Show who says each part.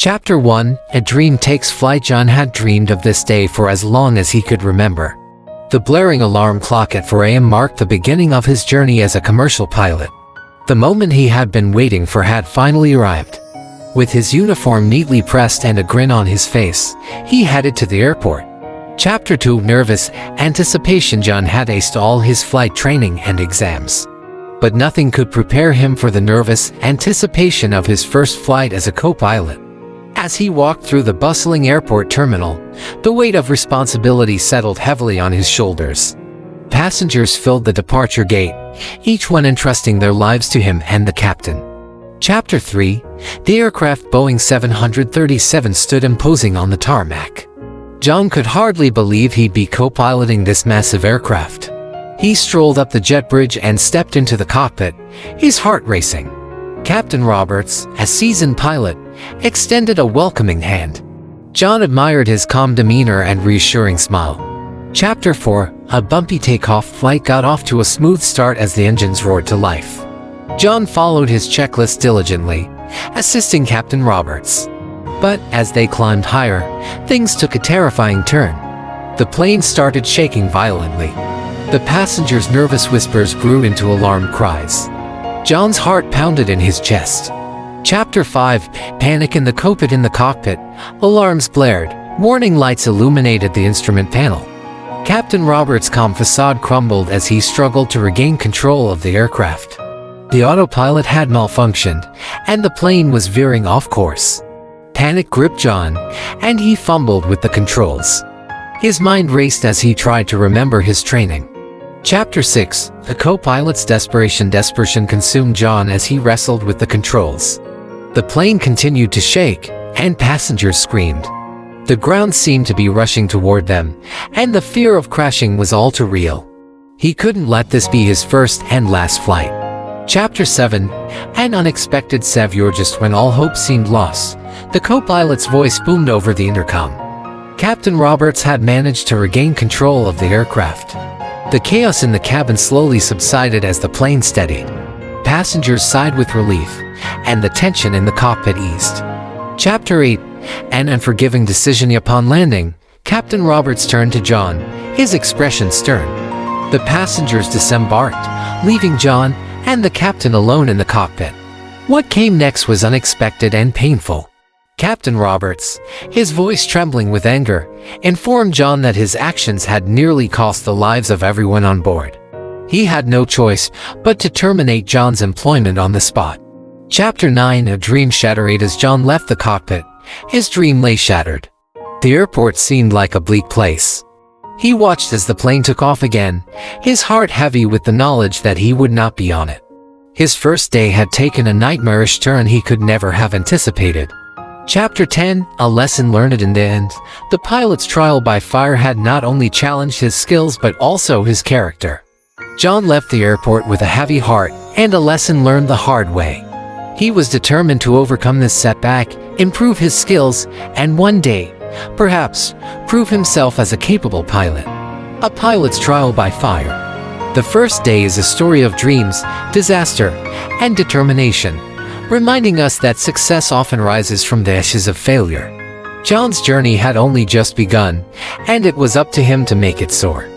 Speaker 1: Chapter 1. A Dream Takes Flight. John had dreamed of this day for as long as he could remember. The blaring alarm clock at 4 a.m. marked the beginning of his journey as a commercial pilot. The moment he had been waiting for had finally arrived. With his uniform neatly pressed and a grin on his face, he headed to the airport. Chapter 2. Nervous anticipation. John had aced all his flight training and exams. But nothing could prepare him for the nervous anticipation of his first flight as a co-pilot. As he walked through the bustling airport terminal, the weight of responsibility settled heavily on his shoulders. Passengers filled the departure gate, each one entrusting their lives to him and the captain. Chapter 3. The aircraft Boeing 737 stood imposing on the tarmac. John could hardly believe he'd be co-piloting this massive aircraft. He strolled up the jet bridge and stepped into the cockpit, his heart racing. Captain Roberts, a seasoned pilot, extended a welcoming hand. John admired his calm demeanor and reassuring smile. Chapter 4. A bumpy takeoff. Flight got off to a smooth start as the engines roared to life. John followed his checklist diligently, assisting Captain Roberts. But as they climbed higher, things took a terrifying turn. The plane started shaking violently. The passengers' nervous whispers grew into alarm cries. John's heart pounded in his chest. Chapter 5. Panic in the cockpit. In the cockpit, alarms blared, warning lights illuminated the instrument panel. Captain Roberts' calm facade crumbled as he struggled to regain control of the aircraft. The autopilot had malfunctioned, and the plane was veering off course. Panic gripped John, and he fumbled with the controls. His mind raced as he tried to remember his training. Chapter 6. The co-pilot's desperation. Desperation consumed John as he wrestled with the controls. The plane continued to shake, and passengers screamed. The ground seemed to be rushing toward them, and the fear of crashing was all too real. He couldn't let this be his first and last flight. Chapter 7. An unexpected savior. Just when all hope seemed lost, the co-pilot's voice boomed over the intercom. Captain Roberts had managed to regain control of the aircraft. The chaos in the cabin slowly subsided as the plane steadied. Passengers sighed with relief, and the tension in the cockpit eased. Chapter 8. An unforgiving decision. Upon landing, Captain Roberts turned to John, his expression stern. The passengers disembarked, leaving John and the captain alone in the cockpit. What came next was unexpected and painful. Captain Roberts, his voice trembling with anger, informed John that his actions had nearly cost the lives of everyone on board. He had no choice but to terminate John's employment on the spot. Chapter 9. A dream shattered. As John left the cockpit, his dream lay shattered. The airport seemed like a bleak place. He watched as the plane took off again, his heart heavy with the knowledge that he would not be on it. His first day had taken a nightmarish turn he could never have anticipated. Chapter 10. A lesson learned. In the end, the pilot's trial by fire had not only challenged his skills but also his character. John left the airport with a heavy heart and a lesson learned the hard way. He was determined to overcome this setback, improve his skills, and one day, perhaps, prove himself as a capable pilot. A pilot's trial by fire. The first day is a story of dreams, disaster, and determination, reminding us that success often rises from the ashes of failure. John's journey had only just begun, and it was up to him to make it soar.